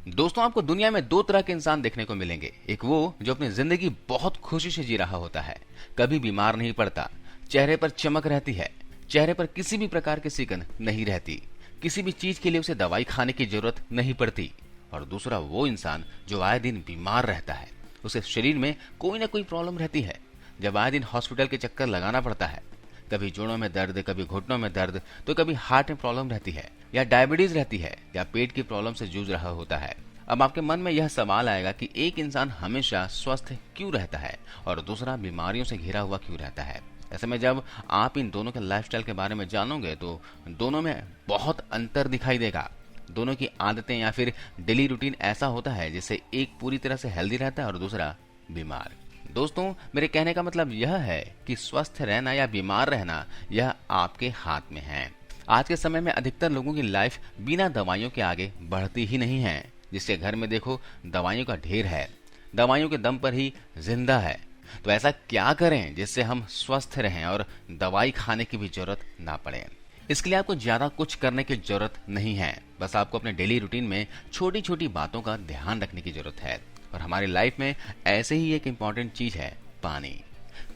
दोस्तों, आपको दुनिया में दो तरह के इंसान देखने को मिलेंगे। एक वो जो अपनी जिंदगी बहुत खुशी से जी रहा होता है, कभी बीमार नहीं पड़ता, चेहरे पर चमक रहती है, चेहरे पर किसी भी प्रकार की सिकन नहीं रहती, किसी भी चीज के लिए उसे दवाई खाने की जरूरत नहीं पड़ती। और दूसरा वो इंसान जो आए दिन बीमार रहता है, उसे शरीर में कोई ना कोई प्रॉब्लम रहती है, जब आए दिन हॉस्पिटल के चक्कर लगाना पड़ता है। कभी जोड़ों में दर्द, कभी घुटनों में दर्द, तो कभी हार्ट में प्रॉब्लम रहती है, या डायबिटीज रहती है, या पेट की प्रॉब्लम से जूझ रहा होता है। अब आपके मन में यह सवाल आएगा कि एक इंसान हमेशा स्वस्थ क्यों रहता है और दूसरा बीमारियों से घिरा हुआ क्यों रहता है। ऐसे में जब आप इन दोनों के लाइफस्टाइल के बारे में जानोगे तो दोनों में बहुत अंतर दिखाई देगा। दोनों की आदतें या फिर डेली रूटीन ऐसा होता है जिससे एक पूरी तरह से हेल्दी रहता है और दूसरा बीमार। दोस्तों, मेरे कहने का मतलब यह है कि स्वस्थ रहना या बीमार रहना यह आपके हाथ में है। आज के समय में अधिकतर लोगों की लाइफ बिना दवाइयों के आगे बढ़ती ही नहीं है। जिसके घर में देखो दवाइयों का ढेर है, दवाइयों के दम पर ही जिंदा है। तो ऐसा क्या करें जिससे हम स्वस्थ रहें और दवाई खाने की भी जरूरत ना पड़े। इसके लिए आपको ज्यादा कुछ करने की जरूरत नहीं है, बस आपको अपने डेली रूटीन में छोटी छोटी बातों का ध्यान रखने की जरूरत है। और हमारी लाइफ में ऐसे ही एक इम्पॉर्टेंट चीज है पानी।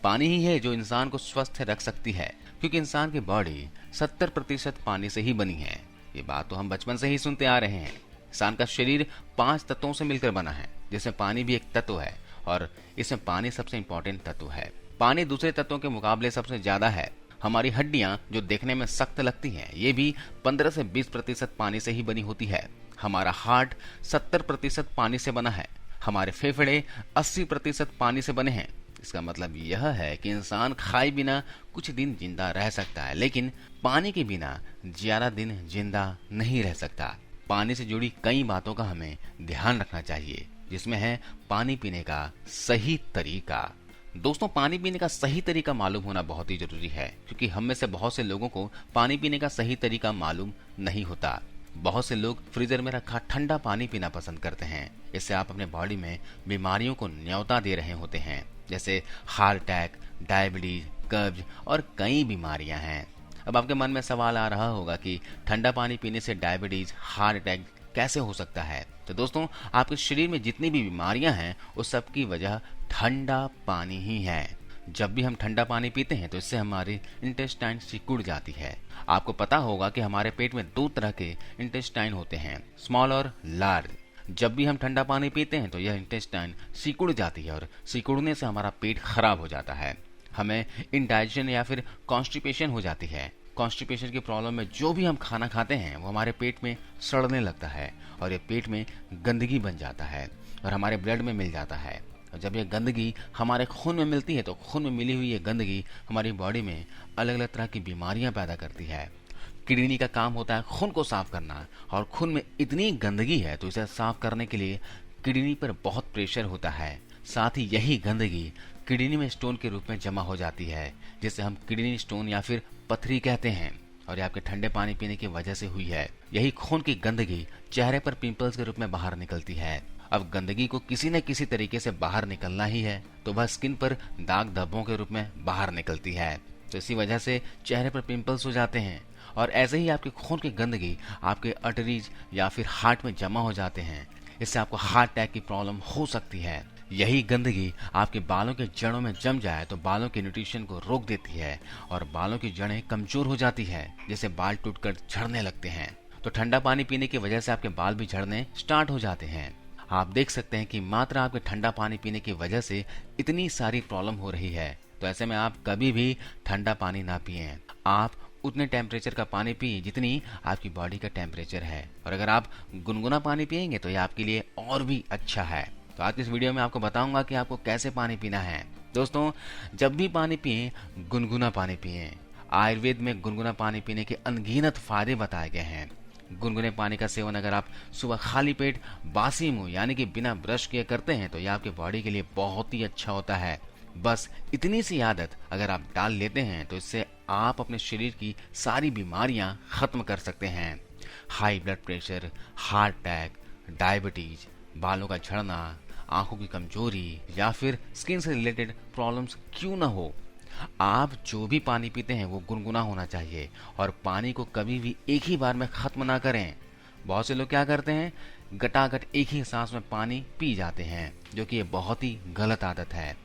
पानी ही है जो इंसान को स्वस्थ रख सकती है, क्योंकि इंसान की बॉडी 70% पानी से ही बनी है। ये बात तो हम बचपन से ही सुनते आ रहे हैं। इंसान का शरीर 5 तत्वों से मिलकर बना है, जिसमें पानी भी एक तत्व है, और इसमें पानी सबसे इम्पोर्टेंट तत्व है। पानी दूसरे तत्वों के मुकाबले सबसे ज्यादा है। हमारी हड्डियां जो देखने में सख्त लगती हैं, ये भी 15 से 20% पानी से ही बनी होती है। हमारा हार्ट 70% पानी से बना है। हमारे फेफड़े 80% पानी से बने हैं। इसका मतलब यह है कि इंसान खाए बिना कुछ दिन जिंदा रह सकता है, लेकिन पानी के बिना ज्यादा दिन जिंदा नहीं रह सकता। पानी से जुड़ी कई बातों का हमें ध्यान रखना चाहिए, जिसमें है पानी पीने का सही तरीका। दोस्तों, पानी पीने का सही तरीका मालूम होना बहुत ही जरूरी है, क्योंकि हम में से बहुत से लोगों को पानी पीने का सही तरीका मालूम नहीं होता। बहुत से लोग फ्रीजर में रखा ठंडा पानी पीना पसंद करते हैं। इससे आप अपने बॉडी में बीमारियों को न्योता दे रहे होते हैं, जैसे हार्ट अटैक, डायबिटीज, कब्ज और कई बीमारियां हैं। अब आपके मन में सवाल आ रहा होगा कि ठंडा पानी पीने से डायबिटीज, हार्ट अटैक कैसे हो सकता है। तो दोस्तों, आपके शरीर में जितनी भी बीमारियां हैं उस सब की वजह ठंडा पानी ही है। जब भी हम ठंडा पानी पीते हैं तो इससे हमारी इंटेस्टाइन सिकुड़ जाती है। आपको पता होगा कि हमारे पेट में 2 तरह के इंटेस्टाइन होते हैं, स्मॉल और लार्ज। जब भी हम ठंडा पानी पीते हैं तो यह इंटेस्टाइन सिकुड़ जाती है, और सिकुड़ने से हमारा पेट खराब हो जाता है। हमें इंडाइजेशन या फिर कॉन्स्टिपेशन हो जाती है। कॉन्स्टिपेशन की प्रॉब्लम में जो भी हम खाना खाते हैं वो हमारे पेट में सड़ने लगता है, और ये पेट में गंदगी बन जाता है और हमारे ब्लड में मिल जाता है। और जब ये गंदगी हमारे खून में मिलती है तो खून में मिली हुई ये गंदगी हमारी बॉडी में अलग अलग तरह की बीमारियां पैदा करती है। किडनी का काम होता है खून को साफ करना, और खून में इतनी गंदगी है तो इसे साफ करने के लिए किडनी पर बहुत प्रेशर होता है। साथ ही यही गंदगी किडनी में स्टोन के रूप में जमा हो जाती है, जिसे हम किडनी स्टोन या फिर पथरी कहते हैं। और ये आपके ठंडे पानी पीने की वजह से हुई है। यही खून की गंदगी चेहरे पर पिंपल्स के रूप में बाहर निकलती है। अब गंदगी को किसी न किसी तरीके से बाहर निकलना ही है, तो वह स्किन पर दाग धब्बों के रूप में बाहर निकलती है। तो इसी वजह से चेहरे पर पिंपल्स हो जाते हैं। और ऐसे ही आपके खून की गंदगी आपके अर्टरीज या फिर हार्ट में जमा हो जाते हैं। इससे आपको हार्ट अटैक की प्रॉब्लम हो सकती है। यही गंदगी आपके बालों के जड़ों में जम जाए तो बालों के न्यूट्रिशन को रोक देती है, और बालों की जड़ें कमजोर हो जाती है, जिससे बाल टूटकर झड़ने लगते हैं। तो ठंडा पानी पीने की वजह से आपके बाल भी झड़ने स्टार्ट हो जाते हैं। आप देख सकते हैं कि मात्र आपके ठंडा पानी पीने की वजह से इतनी सारी प्रॉब्लम हो रही है। तो ऐसे में आप कभी भी ठंडा पानी ना पिए। आप उतने टेम्परेचर का पानी पिए जितनी आपकी बॉडी का टेम्परेचर है, और अगर आप गुनगुना पानी पिएंगे तो ये आपके लिए और भी अच्छा है। तो आज इस वीडियो में आपको बताऊंगा कि आपको कैसे पानी पीना है। दोस्तों, जब भी पानी पिए गुनगुना पानी पिए। आयुर्वेद में गुनगुना पानी पीने के अनगिनत फायदे बताए गए हैं। गुनगुने पानी का सेवन अगर आप सुबह खाली पेट बासी मुंह यानी कि बिना ब्रश किए करते हैं तो यह आपके बॉडी के लिए बहुत ही अच्छा होता है। बस इतनी सी आदत अगर आप डाल लेते हैं तो इससे आप अपने शरीर की सारी बीमारियां खत्म कर सकते हैं। High blood pressure, heart attack, diabetes, बालों का झड़ना, आंखों की कमजोरी या फिर स्किन से रिलेटेड प्रॉब्लम्स क्यों ना हो, आप जो भी पानी पीते हैं वो गुनगुना होना चाहिए, और पानी को कभी भी एक ही बार में खत्म ना करें। बहुत से लोग क्या करते हैं, गटागट एक ही सांस में पानी पी जाते हैं, जो कि ये बहुत ही गलत आदत है।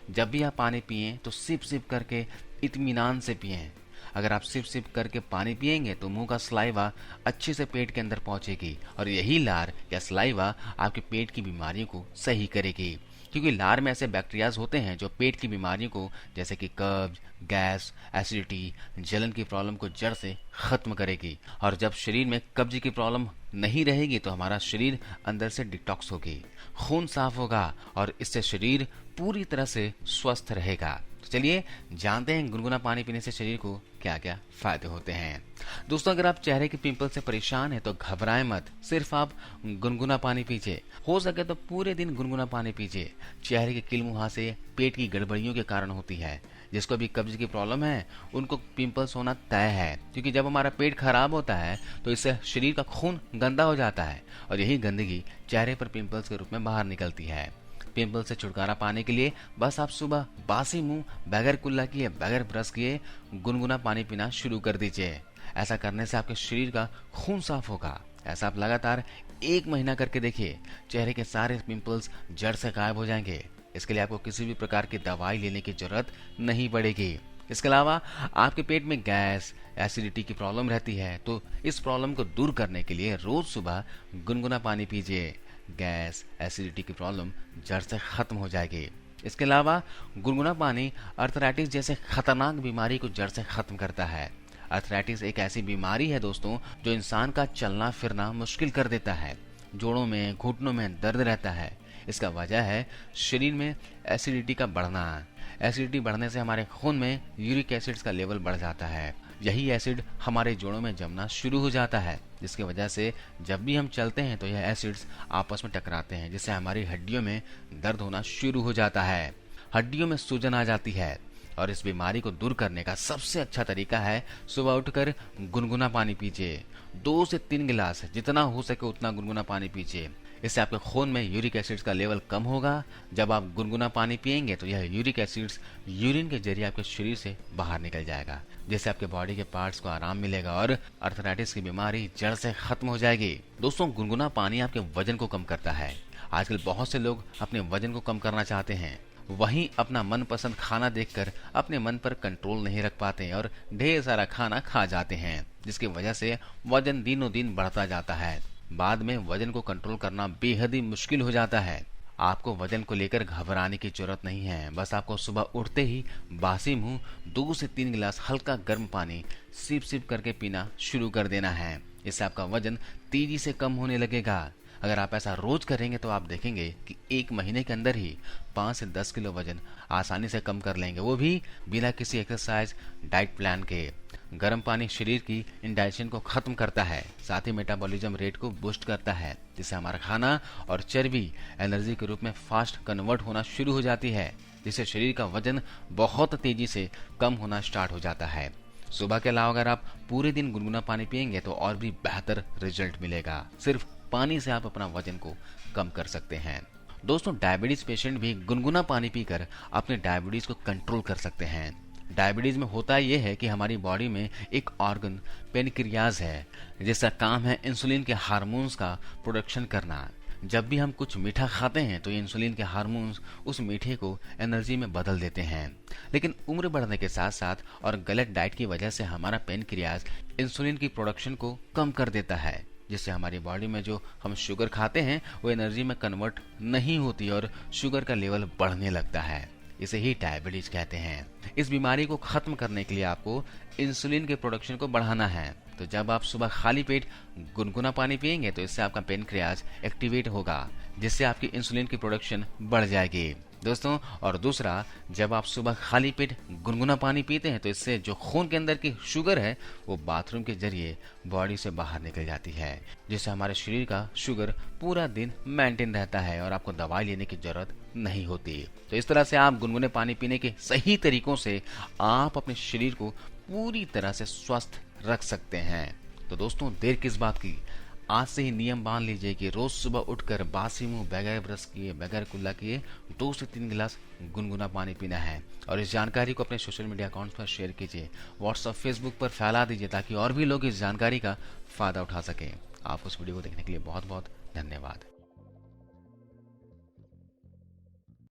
जब भी आप पानी पिएं तो सिप सिप करके इत्मीनान से पिएं। अगर आप सिप सिप करके पानी पिएंगे तो मुंह का स्लाइवा अच्छे से पेट के अंदर पहुंचेगी और यही लार या स्लाइवा आपके पेट की बीमारियों को सही करेगी, क्योंकि लार में ऐसे बैक्टीरियाज होते हैं जो पेट की बीमारियों को, जैसे कि कब्ज, गैस, एसिडिटी, जलन की प्रॉब्लम को जड़ से खत्म करेगी। और जब शरीर में कब्ज की प्रॉब्लम नहीं रहेगी तो हमारा शरीर अंदर से डिटॉक्स होगी, खून साफ होगा और इससे शरीर पूरी तरह से स्वस्थ रहेगा। तो चलिए जानते हैं गुनगुना पानी पीने से शरीर को क्या क्या फायदे होते हैं। दोस्तों, अगर आप चेहरे के पिंपल से परेशान हैं तो घबराएं मत, सिर्फ आप गुनगुना पानी पीजिए। हो सके तो पूरे दिन गुनगुना पानी पीजिए। चेहरे के किल मुहासे पेट की गड़बड़ियों के कारण होती है। जिसको भी कब्ज की प्रॉब्लम है उनको पिंपल्स होना तय है, क्योंकि जब हमारा पेट खराब होता है तो इससे शरीर का खून गंदा हो जाता है और यही गंदगी चेहरे पर पिंपल्स के रूप में बाहर निकलती है। पिंपल से छुटकारा पाने के लिए बस आप सुबह बासी मुंह बगैर कुल्ला किए, बगैर ब्रश किए गुनगुना पानी पीना शुरू कर दीजिए। ऐसा करने से आपके शरीर का खून साफ होगा। ऐसा आप लगातार 1 महीना करके देखिए, चेहरे के सारे पिंपल्स जड़ से गायब हो जाएंगे। इसके लिए आपको किसी भी प्रकार की दवाई लेने की जरूरत नहीं पड़ेगी। इसके अलावा आपके पेट में गैस, एसिडिटी की प्रॉब्लम रहती है तो इस प्रॉब्लम को दूर करने के लिए रोज सुबह गुनगुना पानी पीजिए। गैस, एसिडिटी की प्रॉब्लम जड़ से खत्म हो जाएगी। इसके अलावा गुनगुना पानी अर्थराइटिस जैसे खतरनाक बीमारी को जड़ से खत्म करता है। अर्थराइटिस एक ऐसी बीमारी है दोस्तों जो इंसान का चलना फिरना मुश्किल कर देता है। जोड़ों में, घुटनों में दर्द रहता है। इसका वजह है शरीर में एसिडिटी का बढ़ना। एसिडिटी बढ़ने से हमारे खून में यूरिक एसिड्स का लेवल बढ़ जाता है। यही एसिड हमारे जोड़ों में जमना शुरू हो जाता है, जिसकी वजह से जब भी हम चलते हैं तो यह एसिड्स आपस में टकराते हैं, जिससे हमारी हड्डियों में दर्द होना शुरू हो जाता है, हड्डियों में सूजन आ जाती है। और इस बीमारी को दूर करने का सबसे अच्छा तरीका है सुबह उठकर गुनगुना पानी पीजिए। 2 से 3 गिलास, जितना हो सके उतना गुनगुना पानी पीजिए। इससे आपके खून में यूरिक एसिड्स का लेवल कम होगा। जब आप गुनगुना पानी पिएंगे तो यह यूरिक एसिड्स यूरिन के जरिए आपके शरीर से बाहर निकल जाएगा, जिससे आपके बॉडी के पार्ट्स को आराम मिलेगा और अर्थराइटिस की बीमारी जड़ से खत्म हो जाएगी। दोस्तों, गुनगुना पानी आपके वजन को कम करता है। आजकल बहुत से लोग अपने वजन को कम करना चाहते हैं, वहीं अपना मनपसंद खाना देखकर अपने मन पर कंट्रोल नहीं रख पाते और ढेर सारा खाना खा जाते हैं, जिसकी वजह से वजन दिनों दिन बढ़ता जाता है। बाद में वजन को कंट्रोल करना बेहद ही मुश्किल हो जाता है। आपको वजन को लेकर घबराने की जरूरत नहीं है। बस आपको सुबह उठते ही बासी मुंह 2 से 3 गिलास हल्का गर्म पानी सिप सिप करके पीना शुरू कर देना है। इससे आपका वजन तेजी से कम होने लगेगा। अगर आप ऐसा रोज करेंगे तो आप देखेंगे कि 1 महीने के अंदर ही 5 से 10 किलो वजन आसानी से कम कर लेंगे, वो भी बिना किसी एक्सरसाइज डाइट प्लान के। गर्म पानी शरीर की इंडाइजेशन को खत्म करता है, साथ ही मेटाबॉलिज्म रेट को बूस्ट करता है, जिससे हमारा खाना और चर्बी एनर्जी के रूप में फास्ट कन्वर्ट होना शुरू हो जाती है, जिससे शरीर का वजन बहुत तेजी से कम होना स्टार्ट हो जाता है। सुबह के अलावा अगर आप पूरे दिन गुनगुना पानी पिएंगे तो और भी बेहतर रिजल्ट मिलेगा। सिर्फ पानी से आप अपना वजन को कम कर सकते हैं। दोस्तों, डायबिटीज पेशेंट भी गुनगुना पानी पीकर अपने डायबिटीज को कंट्रोल कर सकते हैं। डायबिटीज में होता यह है कि हमारी बॉडी में एक ऑर्गन पेनक्रियाज है, जिसका काम है इंसुलिन के हार्मोन्स का प्रोडक्शन करना। जब भी हम कुछ मीठा खाते हैं तो ये इंसुलिन के हार्मोन्स उस मीठे को एनर्जी में बदल देते हैं। लेकिन उम्र बढ़ने के साथ साथ और गलत डाइट की वजह से हमारा पेनक्रियाज इंसुलिन की प्रोडक्शन को कम कर देता है, जिससे हमारी बॉडी में जो हम शुगर खाते हैं वो एनर्जी में कन्वर्ट नहीं होती और शुगर का लेवल बढ़ने लगता है। इसे ही डायबिटीज कहते हैं। इस बीमारी को खत्म करने के लिए आपको इंसुलिन के प्रोडक्शन को बढ़ाना है। तो जब आप सुबह खाली पेट गुनगुना पानी पिएंगे तो इससे आपका पेनक्रियाज एक्टिवेट होगा, जिससे आपकी इंसुलिन की प्रोडक्शन बढ़ जाएगी दोस्तों। और दूसरा, जब आप सुबह खाली पेट गुनगुना पानी पीते हैं तो इससे जो खून के अंदर की शुगर है वो बाथरूम के जरिए बॉडी से बाहर निकल जाती है, जिससे हमारे शरीर का शुगर पूरा दिन मेंटेन रहता है और आपको दवाई लेने की जरूरत नहीं होती। तो इस तरह से आप गुनगुने पानी पीने के सही तरीकों से आप अपने शरीर को पूरी तरह से स्वस्थ रख सकते हैं। तो दोस्तों, देर किस बात की, आज से ही नियम बांध लीजिए कि रोज सुबह उठकर बासी मुंह बगैर ब्रश किए, बगैर कुल्ला किए 2 से 3 गिलास गुनगुना पानी पीना है। और इस जानकारी को अपने सोशल मीडिया अकाउंट्स पर शेयर कीजिए, व्हाट्सएप, फेसबुक पर फैला दीजिए, ताकि और भी लोग इस जानकारी का फायदा उठा सकें। आपको इस वीडियो को देखने के लिए बहुत बहुत धन्यवाद।